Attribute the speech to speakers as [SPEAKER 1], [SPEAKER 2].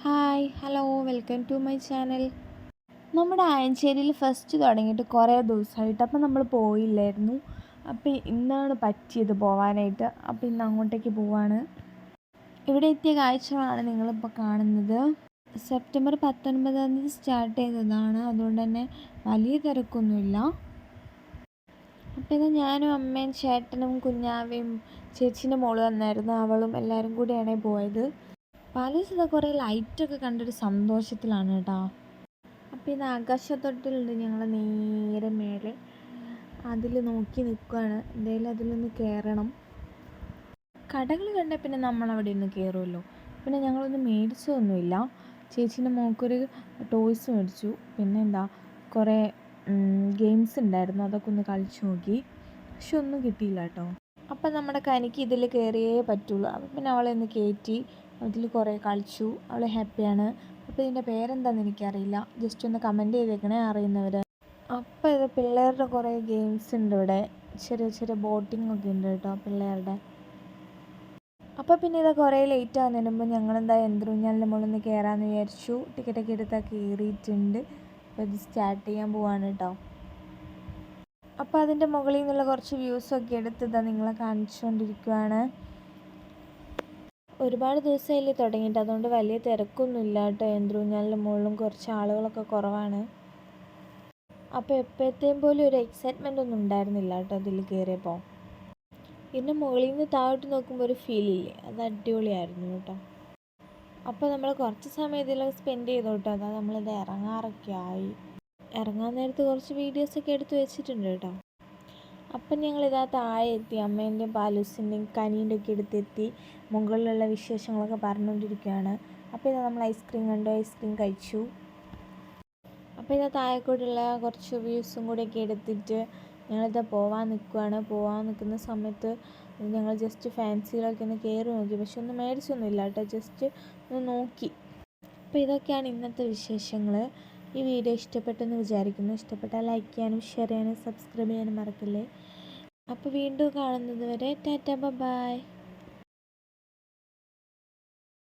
[SPEAKER 1] Hi hello welcome to my channel. നമ്മുടെ ആയഞ്ചേരിയിൽ first തുടങ്ങിയിട്ട് കുറേ ദിവസമായിട്ട് അപ്പോൾ നമ്മൾ പോയില്ലായിരുന്നു. അപ്പോൾ ഇന്നാണ് പറ്റിയത് പോകാനായിട്ട്. അപ്പോൾ ഇന്ന് അങ്ങോട്ടേക്ക് പോവാണ്. ഇവിടെ എത്തിയ കാഴ്ചകളാണ് നിങ്ങളിപ്പോൾ കാണുന്നത്. സെപ്റ്റംബർ 19 സ്റ്റാർട്ട് ചെയ്തതാണ്, അതുകൊണ്ട് തന്നെ വലിയ തിരക്കൊന്നുമില്ല. അപ്പോൾ ഇത് ഞാനും അമ്മയും ചേട്ടനും കുഞ്ഞാവയും ചേച്ചീൻ്റെ മോള് വന്നായിരുന്നു, അവളും എല്ലാവരും കൂടിയാണ് പോയത്. പാലസ് കുറേ ലൈറ്റൊക്കെ കണ്ടൊരു സന്തോഷത്തിലാണ് കേട്ടോ. അപ്പോൾ ഇത് ആകാശത്തൊട്ടിലുണ്ട്, ഞങ്ങൾ നേരെ മേലെ അതിൽ നോക്കി നിൽക്കുകയാണ്. എന്തായാലും അതിലൊന്ന് കയറണം. കടകൾ കണ്ട പിന്നെ നമ്മളവിടെ ഒന്ന് കയറുമല്ലോ. പിന്നെ ഞങ്ങളൊന്നും മേടിച്ചതൊന്നുമില്ല. ചേച്ചീൻ്റെ മോൾക്കൊരു ടോയ്സ് മേടിച്ചു. പിന്നെ കുറേ ഗെയിംസ് ഉണ്ടായിരുന്നു, അതൊക്കെ ഒന്ന് കളിച്ചു നോക്കി. പക്ഷെ ഒന്നും കിട്ടിയില്ല കേട്ടോ. അപ്പം നമ്മുടെ കനിക്ക് ഇതിൽ കയറിയേ പറ്റുള്ളൂ. അപ്പം പിന്നെ അവളെ ഒന്ന് കയറ്റി അതിൽ കുറേ കളിച്ചു. അവൾ ഹാപ്പിയാണ്. അപ്പോൾ ഇതിൻ്റെ പേരെന്താണെന്ന് എനിക്കറിയില്ല, ജസ്റ്റ് ഒന്ന് കമൻറ്റ് ചെയ്തേക്കണേ അറിയുന്നവർ. അപ്പോൾ ഇത് പിള്ളേരുടെ കുറേ ഗെയിംസ് ഉണ്ട് ഇവിടെ. ചെറിയ ചെറിയ ബോട്ടിംഗ് ഒക്കെ ഉണ്ട് കേട്ടോ പിള്ളേരുടെ. അപ്പോൾ പിന്നെ ഇത് കുറേ ലേറ്റ് ആകുന്നതിന് മുമ്പ് ഞങ്ങളെന്താ യന്ത്രൂഞ്ഞാലിൻ്റെ മുകളിൽ നിന്ന് കയറാമെന്ന് വിചാരിച്ചു. ടിക്കറ്റൊക്കെ എടുത്താൽ കയറിയിട്ടുണ്ട്. അപ്പോൾ ഇത് സ്റ്റാർട്ട് ചെയ്യാൻ പോവാണ് കേട്ടോ. അപ്പോൾ അതിൻ്റെ മുകളിൽ നിന്നുള്ള കുറച്ച് വ്യൂസൊക്കെ എടുത്തതാണ് നിങ്ങളെ കാണിച്ചുകൊണ്ടിരിക്കുകയാണ്. ഒരുപാട് ദിവസമായില്ലേ തുടങ്ങിയിട്ട്, അതുകൊണ്ട് വലിയ തിരക്കൊന്നുമില്ല കേട്ടോ. യന്ത്രൂഞ്ഞാലിൻ്റെ മുകളിലും കുറച്ച് ആളുകളൊക്കെ കുറവാണ്. അപ്പോൾ എപ്പോഴത്തേയും പോലും ഒരു എക്സൈറ്റ്മെൻ്റ് ഒന്നും ഉണ്ടായിരുന്നില്ല കേട്ടോ അതിൽ കയറിയപ്പോൾ. പിന്നെ മുകളിൽ നിന്ന് താഴോട്ട് നോക്കുമ്പോൾ ഒരു ഫീലില്ലേ, അത് അടിപൊളിയായിരുന്നു കേട്ടോ. അപ്പോൾ നമ്മൾ കുറച്ച് സമയം ഇതിലൊക്കെ സ്പെൻഡ് ചെയ്തു കേട്ടോ. അതാ നമ്മളിത് ഇറങ്ങാറൊക്കെ ആയി. ഇറങ്ങാൻ നേരത്ത് കുറച്ച് വീഡിയോസൊക്കെ എടുത്ത് വെച്ചിട്ടുണ്ട് കേട്ടോ. അപ്പം ഞങ്ങളിതാ താഴെ എത്തി. അമ്മേൻ്റെയും പാലൂസിൻ്റെയും കനീൻ്റെ ഒക്കെ അടുത്തെത്തി. മുകളിലുള്ള വിശേഷങ്ങളൊക്കെ പറഞ്ഞുകൊണ്ടിരിക്കുകയാണ്. അപ്പോൾ ഇതാ നമ്മൾ ഐസ്ക്രീം കണ്ടു, ഐസ്ക്രീം കഴിച്ചു. അപ്പോൾ ഇതാ താഴെക്കൂടുള്ള കുറച്ച് വ്യൂസും കൂടെയൊക്കെ എടുത്തിട്ട് ഞങ്ങളിതാ പോവാൻ നിൽക്കുകയാണ്. പോകാൻ നിൽക്കുന്ന സമയത്ത് ഞങ്ങൾ ജസ്റ്റ് ഫാൻസിയിലൊക്കെ ഒന്ന് കയറി നോക്കി. പക്ഷെ ഒന്നും മേടിച്ചൊന്നുമില്ല കേട്ടോ, ജസ്റ്റ് ഒന്ന് നോക്കി. അപ്പോൾ ഇതൊക്കെയാണ് ഇന്നത്തെ വിശേഷങ്ങൾ. ഈ വീഡിയോ ഇഷ്ടപ്പെട്ടെന്ന് വിചാരിക്കുന്നു. ഇഷ്ടപ്പെട്ടാൽ ലൈക്ക് ചെയ്യാനും ഷെയർ ചെയ്യാനും സബ്സ്ക്രൈബ് ചെയ്യാനും മറക്കല്ലേ. അപ്പോൾ വീണ്ടും കാണുന്നത് വരെ ടാറ്റ ബൈ.